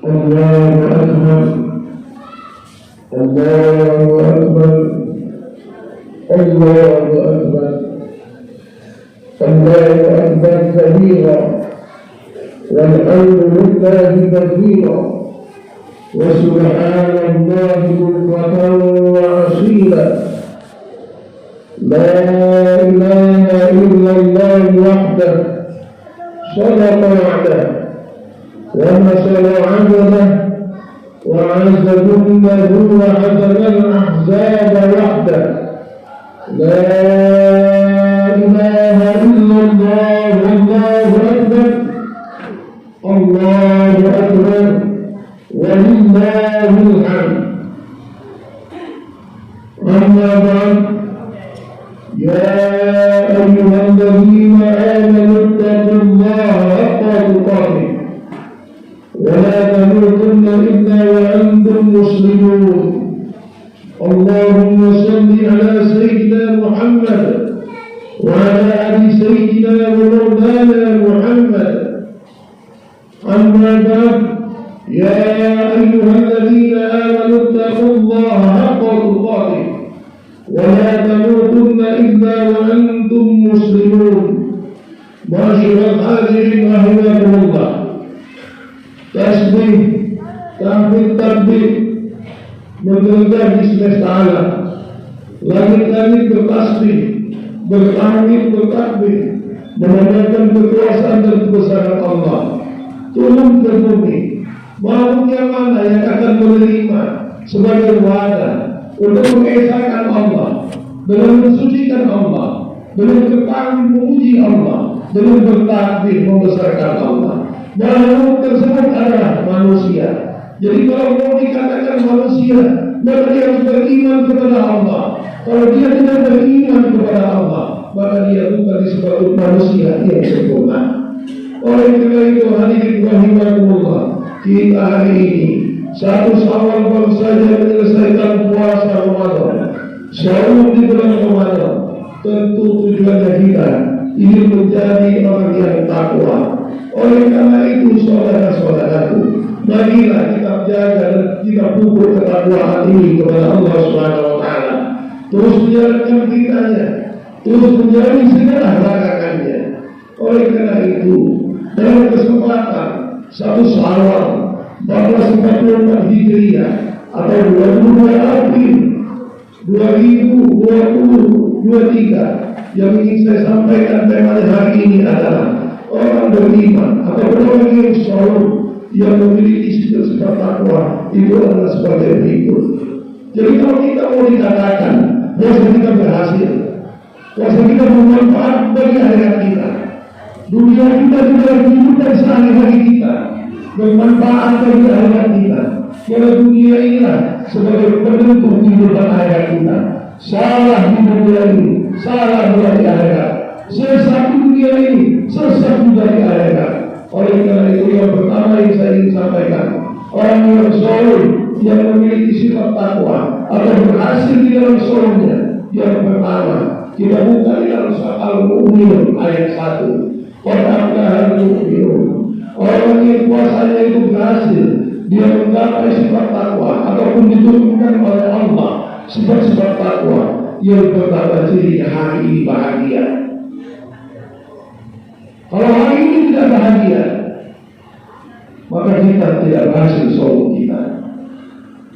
الله أكبر الله أكبر الله أكبر الله أكبر كبيرا والحمد لله كثيرا وسبحان الله بكرة وأصيلا لا إله إلا الله وحده صدق وعده ونصر عبده وعز جنده وهزم الأحزاب وحده لا إله إلا الله الله أكبر الله أكبر ولله الحمد أما بعد يا أيها الذين آمنوا اتقوا الله حق تقاته ولا تموتن إلا وأنتم مسلمون اللهم صل على سيدنا محمد وعلى آل سيدنا ومولانا محمد أما بعد يا أيها الذين آمنوا اتقوا الله حق تقاته ولا تموتن إلا وأنتم مسلمون معاشر الحاضرين رحمكم الله tasbih, tahmid, takbir menggelegar di semesta alam. Langit-langit bertasbih, bertahmid, bertakbir, menandakan kekuasaan dan kebesaran Allah. Turun ke bumi, makhluk yang mana yang akan menerima sebagai wadah untuk mengesahkan Allah, dengan mensucikan Allah, dengan bertakbir memuji Allah, dengan bertakbir membesarkan Allah. Makhluk tersebut adalah manusia. Jadi kalau mau dikatakan manusia, maka dia harus beriman kepada Allah. Kalau dia tidak beriman kepada Allah, maka dia bukan disebut manusia yang sempurna. Oleh karena itu hadirin rahimakumullah, kita hari ini 1 Syawal baru saja menyelesaikan puasa Ramadan. Sahur di bulan Ramadan, tentu tujuannya kita ingin menjadi orang yang takwa. Oleh karena itu saudara-saudaraku, marilah kita jaga dan kita pupuk ketakwaan ini kepada Allah Subhanahu wa taala. Terus menjalankan kitanya, terus menjalani segala larangannya. Oleh karena itu, dalam kesempatan 1 Syawal 1444 Hijriah atau 22 April 2023 yang ingin saya sampaikan tema hari ini adalah orang beriman atau orang yang soleh yang memiliki sifat takwa itu adalah sebagai berikut. Jadi kalau kita mau dikatakan bahwa kita berhasil, bahwa kita bermanfaat bagi akhirat kita, dunia kita juga kehidupan sehari-hari kita bermanfaat bagi akhirat kita. Karena dunia inilah sebagai penentu kehidupan akhirat kita. Salah di dunia ini, salah di akhirat. Sesat dunia ini, sesat juga di akhirat. Oleh karena itu yang pertama yang saya ingin sampaikan, orang yang soleh yang memiliki sifat takwa atau berhasil di dalam solehnya, yang pertama kita buka di dalam surat Al-Mu'minun ayat 1. Orang yang puasanya itu berhasil, dia menggapai sifat takwa ataupun diturunkan oleh Allah sifat-sifat takwa, yang pertama ciri hari ini bahagia. Kalau hari ini tidak bahagia, maka kita tidak berhasil soleh kita.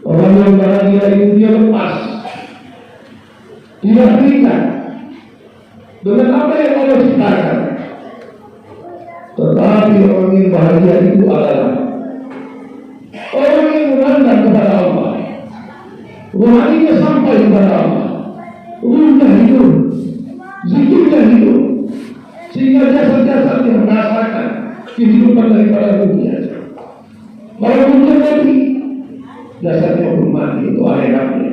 Orang yang bahagia itu dia lepas, tidak terikat dengan apa yang Allah ciptakan. Tetapi orang yang bahagia itu adalah orang yang menandang kepada Allah, rohaninya sampai kepada Allah, ruhnya hidup, zikirnya hidup, sehingga jasad-jasadnya merasakan kehidupan daripada dunia. Kalau dunia mati, jasadnya pun mati, itu akhiratnya.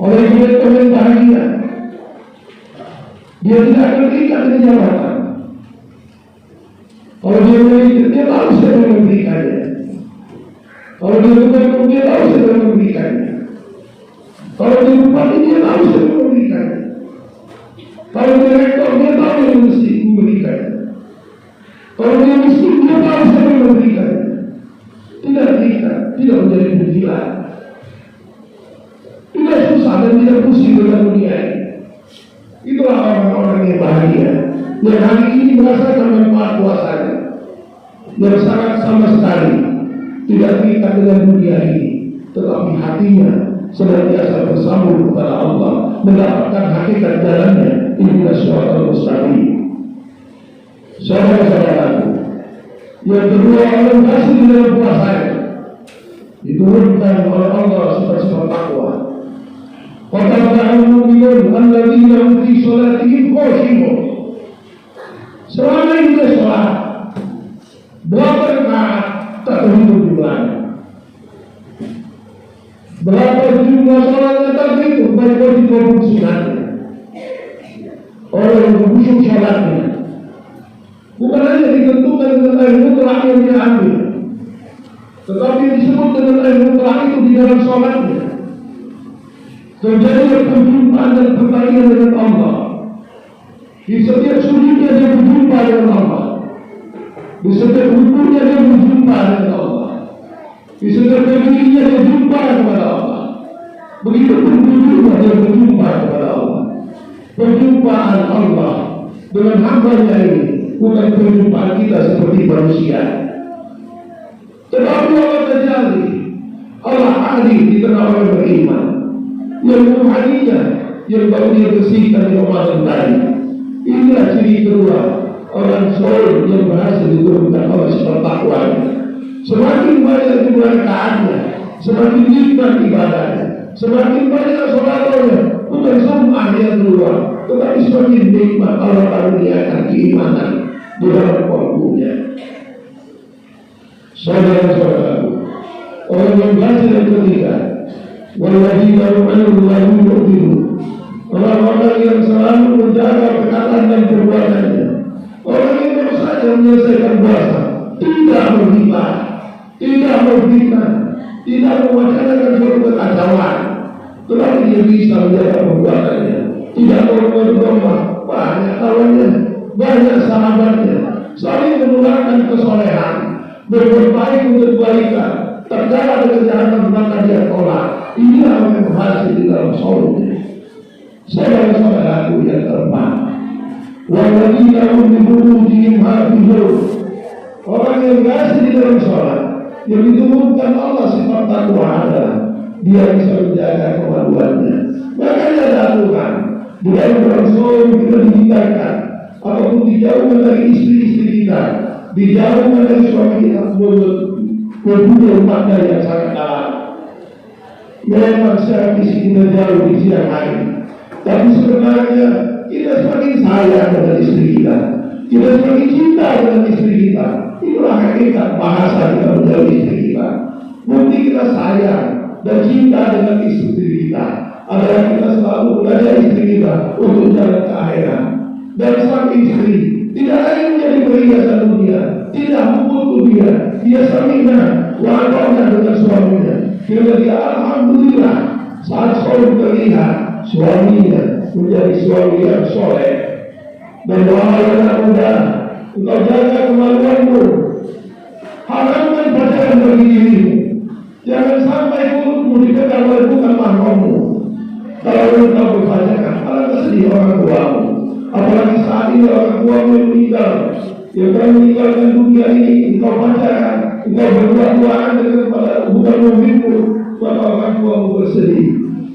Oleh itu yang bahagia, dia tidak akan terikat dengan jabatan. Kalau dia memiliki, dia tahu siapa yang memberikannya. Kalau dia beruntung, dia tahu siapa yang memberikannya. Kalau dia bupati, dia tahu siapa yang memberikannya. Kalau direktur, dia tahu yang mesti memberikannya. Kalau dia miskin, dia tahu siapa yang memberikan. Tidak berikan, tidak menjadi penjilat. Tidak susah dan tidak pusing dengan dunia ini. Itulah orang-orang yang bahagia, yang hari ini merasakan manfaat puasanya, yang sangat sama sekali tidak terikat dengan dunia ini, tetapi hatinya senantiasa bersambung kepada Allah, mendapatkan hakikat jalannya. Inilah syaratul mustaqim. Saudara-saudaraku, yang kedua, orang berhasil di dalam puasanya diturunkan oleh Allah sifat-sifat takwa. Qad-ta'lamu minhum alladziina hum fi shalatihim khashi'un. Selama ini dia sholat, berapa rakaat tak terhitung jumlahnya. Berapa jumlah sholatnya tak terhitung, baik wajib maupun sunatnya. Orang yang berkhusyuk sholatnya bukan hanya ditentukan dengan air mutlak yang dia ambil, tetapi disebut dengan air mutlak itu di dalam sholatnya terjadi perjumpaan dan pertandingan dengan Allah. Di setiap sujudnya dia berjumpa dengan Allah, di setiap rukunya dia berjumpa dengan Allah, di setiap berdirinya dia berjumpa kepada Allah. Begitu pun duduknya dia berjumpa kepada Allah. Perjumpaan Allah dengan hamba-Nya ini bukan perjumpaan kita seperti manusia, tetapi Allah terjadi, Allah hadir di tengah orang beriman yang rohaninya, yang baru dia bersihkan di Ramadan tadi. Inilah ciri kedua orang soleh yang berhasil diturunkan oleh sifat takwanya. Semakin banyak jumlah rakaatnya, semakin nikmat ibadahnya, semakin banyak sholatnya, bukan sunnah yang keluar, tetapi semakin nikmat Allah karuniakan keimanan di dalam kalbunya. Saudara-saudaraku, orang yang berhasil yang ketiga, walladzina hum 'anil lagwi mu'ridun. Orang-orang yang selalu menjaga perkataan dan perbuatannya. Orang yang baru saja menyelesaikan puasa, tidak menghina, tidak memfitnah, tidak mewacanakan suatu kekacauan, tetapi dia bisa menjaga perbuatannya. Tidak berbuat domba, banyak kawannya, banyak sahabatnya, saling menularkan kesolehan, berbuat baik untuk kebaikan, terjaga dari kejahatan maka dia tolak. Inilah orang yang berhasil di dalam sholatnya. Saudara-saudaraku yang terhormat, walladzina hum li furujihim hafizun. Orang yang berhasil di dalam sholat, yang diturunkan Allah sifat takwa adalah dia bisa menjaga kemaluannya. Makanya ada aturan di dalam Rasul kita dihindarkan ataupun dijauhkan dari istri-istri kita, dijauhkan dari suami kita, mempunyai makna yang sangat dalam. Memang secara fisik kita jauh di siang hari, tapi sebenarnya kita semakin sayang dengan istri kita, kita semakin cinta dengan istri kita. Itulah hakikat bahasa kita menjauh istri kita. Bukti kita sayang dan cinta dengan istri kita adalah kita selalu mengajak istri kita untuk jalan ke akhirat. Dan sang istri tidak lagi menjadi perhiasan dunia, tidak membutuh dia saminah wa'adahnya dengan suaminya. Bila dia alhamdulillah saat suami terlihat suaminya menjadi suami yang soleh. Dan wahai anak muda, engkau jaga kemaluanmu, haramkan pacaran bagi dirimu. Jangan sampai mulutmu dipegang oleh bukan mahrammu. Kalau engkau berpacaran, alangkah sedih orang tuamu. Apalagi saat ini orang tuamu yang meninggal, yang akan meninggalkan dunia ini, engkau pacaran, engkau berduaan dengan bukan mobilmu, maka orang tuamu bersedih.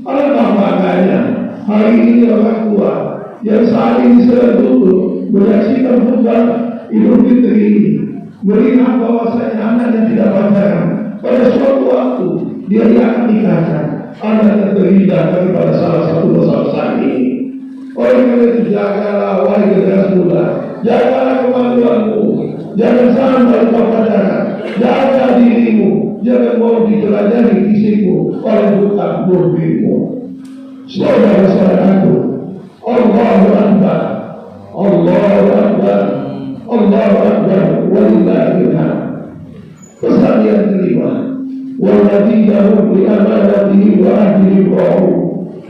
Alangkah bahagianya hari ini orang tua yang saat ini sedang duduk menyaksikan khutbah Idul Fitri ini, melihat bahwasanya anak yang tidak pacaran pada suatu waktu dia akan nikahkan, anak yang terhindar daripada salah satu dosa besar ini. Oleh karena itu jagalah wahai generasi muda, jagalah kemaluanmu, jangan sampai engkau pacaran, jaga dirimu, jangan mau dijelajahi fisikmu oleh bukan mobilmu. Saudara-saudaraku, Allahu Akbar, Allahu Akbar, Allahu Akbar, walillahil hamd. Pesan yang kelima, walladzina hum li amanatihim wa ahdihim ra'un.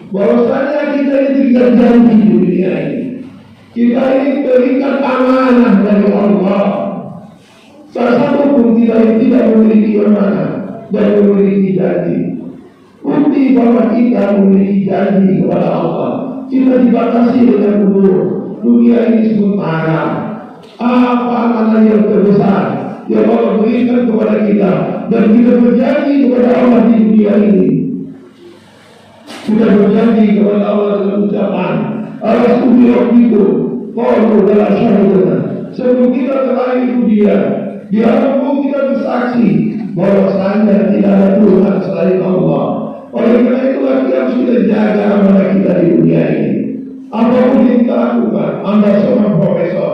Bahwasanya kita ini terikat janji di dunia ini. Kita ini terikat amanah dari Allah. kita yang tidak memiliki kemenangan dan memiliki janji. Bukti bahwa kita memiliki janji kepada Allah. Kita dibatasi dengan umur. Dunia ini sementara. Apa amanah yang terbesar yang Allah berikan kepada kita, dan kita berjanji kepada Allah di dunia ini. Kita berjanji kepada Allah dengan ucapan Al-Subhi Rabbiku Qalu dalam syahidana. Sebelum kita terakhir itu dia mampu kita bersaksi bahwasanya tidak ada Tuhan selain Allah. Oleh karena itulah kita harus kita jaga amanah kita di dunia ini. Apapun yang kita lakukan, Anda seorang profesor,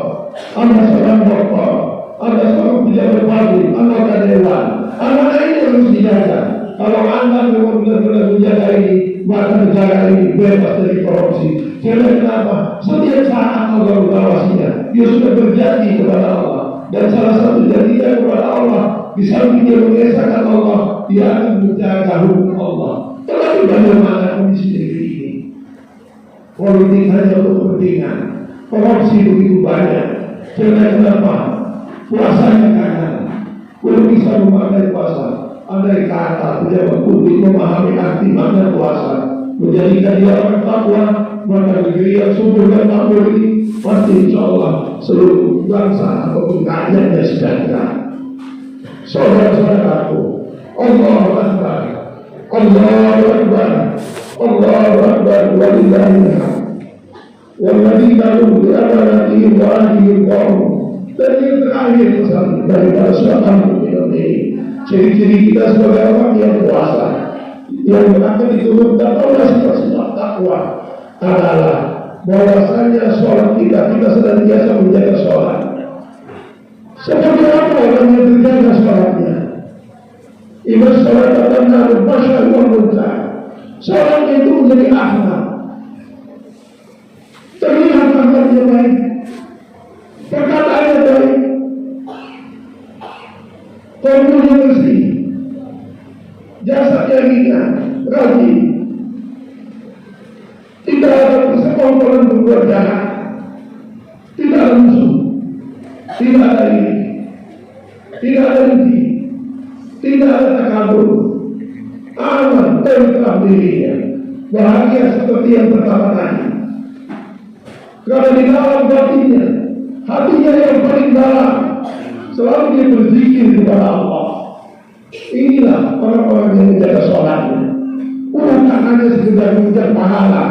Anda seorang dokter, Anda seorang pejabat publik, Anda karyawan, amanah ini harus dijaga. Kalau Anda memang benar-benar menjaga ini, maka negara ini bebas dari korupsi. Karena kenapa? Setiap saat Allah mengawasinya. Dia sudah berjanji kepada Allah, dan salah satu janjinya kepada Allah, di samping dia mengesahkan Allah, dia akan menjaga hukum Allah. Tetapi bagaimana kondisi negeri ini? Politik hanya untuk kepentingan, korupsi begitu banyak. Karena kenapa? Puasanya kanan, belum bisa memakai puasa. Andai kata pejabat publik memahami arti makna puasa, menjadikan dia orang takwa, maka negeri yang subur dan makmur ini pasti insya Allah seluruh bangsa ataupun rakyatnya sejahtera. Saudara-saudaraku, Allahu Akbar, Allahu Akbar, Allahu Akbar, walillahil hamd. Walladzina hum bi amanatihim wa ahdihim qa'um. Dan yang terakhir pesan daripada surat Al-Mu'minun ini, ciri-ciri kita sebagai orang yang puasa, yang akan diturunkan oleh sifat-sifat takwa adalah bahwasanya sholat kita senantiasa menjaga sholat. Seperti apa orang yang menjaga sholatnya? Iman sholat tanah masyarakat wal munkar. Sholat itu menjadi akhlak. Terlihat akhlaknya baik, perkataannya baik, tubuhnya bersih, jasadnya ringan, rajin, tidak ada persekongkolan berbuat jahat, tidak ada musuh, tidak ada iri, tidak ada dengki, tidak ada takabur, aman tentram dirinya, bahagia seperti yang pertama tadi. Karena di dalam batinnya, hatinya yang paling dalam, selalu dia berzikir kepada Allah. Inilah orang-orang yang menjaga sholatnya. Bukan hanya sekedar mengejar pahala,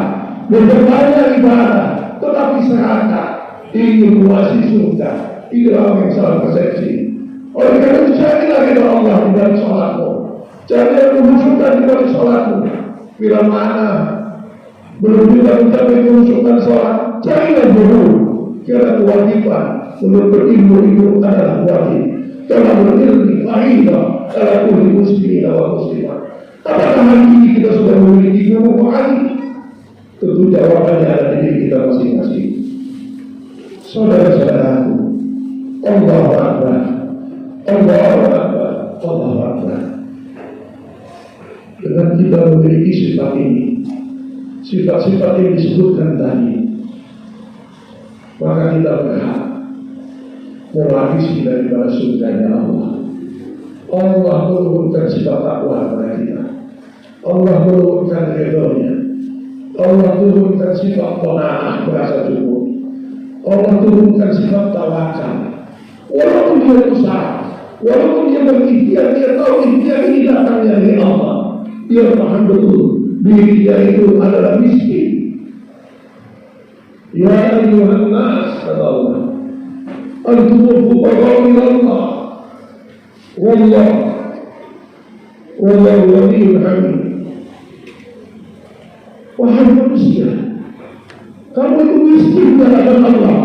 berbanyak ibadah, tetapi serakah ingin menguasai surga. Inilah orang yang salah persepsi. Oleh karena itu carilah kepada Allah di dalam sholatmu, carilah kehusukan di dalam sholatmu. Bila mana belum juga mencapai kehusukan sholat, carilah guru. Karena kewajiban untuk berilmu adalah wajib. Karena berilmu faidah adalah kulli muslimin wa muslimah. Apakah hari ini kita sudah memiliki guru wajib? Tentu jawabannya ada di diri kita masing-masing. Saudara-saudaraku, Allahu Akbar, Allahu Akbar, Allahu Akbar. Dengan kita memiliki sifat ini, sifat-sifat yang disebutkan tadi, maka kita berhak mewarisi daripada surganya Allah. Allah menurunkan sifat takwa kepada kita. Allah menurunkan ridhonya. Allah turunkan sifat qanaah, merasa cukup. Allah turunkan sifat tawakal. Walaupun dia berusaha, walaupun dia berikhtiar, dia tahu ikhtiar ini datangnya dari Allah. Dia paham betul diri dia itu adalah miskin. Ya ayyuhan nas, kata Allah, antumul fuqara ila Allah, wallahu ghaniyyun hamid. Wahai manusia, kamu itu miskin di hadapan Allah,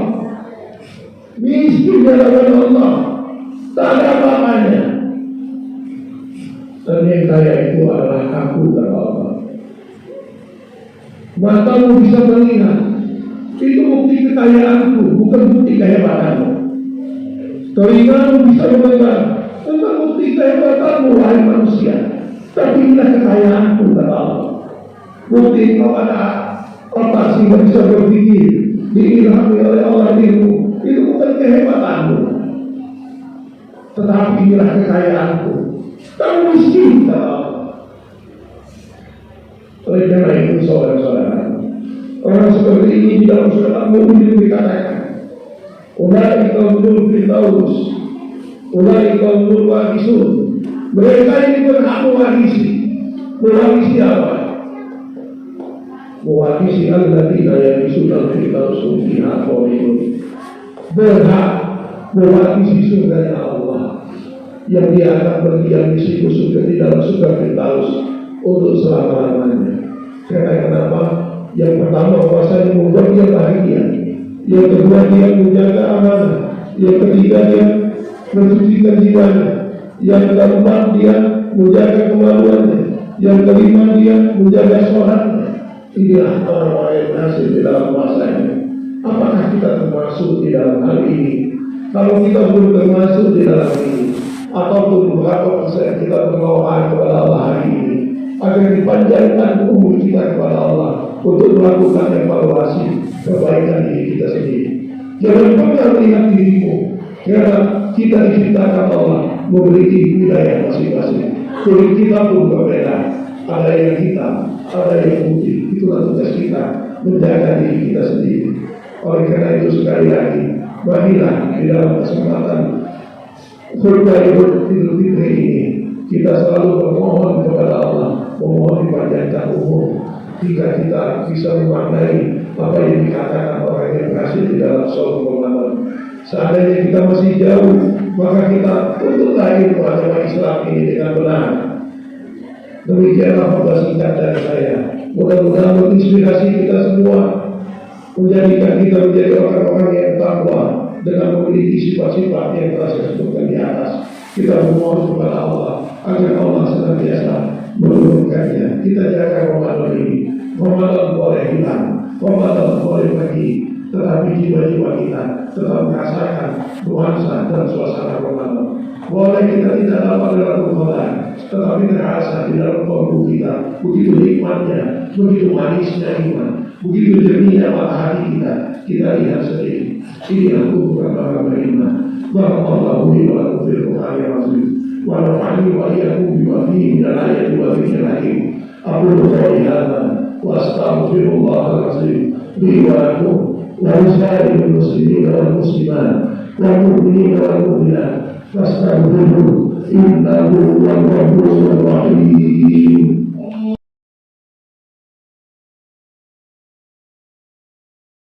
miskin di hadapan Allah, tak ada apa-apanya. Dan yang kaya itu adalah aku, kata Allah. Matamu bisa melihat, itu bukti kekayaanku, bukan bukti kehebatanmu. Telingamu bisa mendengar, bukan bukti kehebatanmu, wahai manusia, tapi inilah kekayaanku, kata Allah. Bukti kau ada otak sehingga bisa berpikir, diilhami oleh Allah dirimu, itu bukan kehebatanmu, tetapi inilah kekayaanku. Kamu miskin, kata Allah. Oleh karena itu, saudara-saudara, orang seperti ini di dalam surat Al-Mu'min dikatakan, ulai kaum Firdaus, ulai kaum wakisun. Mereka ini berhak mewarisi apa? Mewarisi alladzina yarisuna Firdaus fiha khalidun. Berhak mewarisi surga Allah yang dia akan berdiam di situ surga, di dalam surga Firdaus untuk selama-lamanya. Karena kenapa? Yang pertama puasa membuat dia bahagia, yang kedua dia menjaga amanah, yang ketiga dia mensucikan jiwanya, yang keempat dia menjaga kemaluannya, yang kelima dia menjaga sholatnya. Inilah orang-orang yang berhasil di dalam puasa ini. Apakah kita termasuk di dalam hal ini? Kalau kita belum termasuk di dalam ini, ataupun berapa persen kita berdoa kepada Allah hari ini agar dipanjangkan umur kita kepada Allah untuk melakukan evaluasi kebaikan diri kita sendiri. Jangan pernah melihat dirimu, karena kita diciptakan Allah memiliki wilayah masing-masing. Kulit kita pun berbeda, ada yang hitam, ada yang putih. Itulah tugas kita, menjaga diri kita sendiri. Oleh karena itu sekali lagi, marilah di dalam kesempatan khutbah Idul Fitri ini kita selalu bermohon kepada Allah, memohon dipanjangkan umur, jika kita bisa memaknai apa yang dikatakan orang yang berhasil di dalam sholat Ramadan. Seandainya kita masih jauh, maka kita tuntutlah ilmu agama Islam ini dengan benar. Demikianlah khutbah singkat dari saya. Mudah-mudahan menginspirasi kita semua, menjadikan kita menjadi orang-orang yang takwa dengan memiliki sifat-sifat yang telah saya sebutkan di atas. Kita memohon kepada Allah agar Allah senantiasa menurunkannya. Kita jaga Ramadan ini. Ramadan boleh hilang, Ramadan boleh pergi, tetapi jiwa-jiwa kita tetap merasakan nuansa dan suasana Ramadan. Boleh kita tidak dapat dalam Ramadan, tetapi terasa di dalam tubuh kita begitu nikmatnya, begitu manisnya iman, begitu jernihnya mata hati kita. Kita lihat sendiri. Ini aku bukan orang beriman. Barakallahu li wa lakum fil Qur'anil azim. Wa nafa'ani wa iyyakum bima fihi min al-ayati wa dhikril hakim. Aqulu qawli hadza wa astaghfirullahal azim li wa lakum wa lisa'iril muslimina wal muslimat wal mu'minina wal mu'minat. Fastaghfiruhu innahu huwal ghafurur rahim.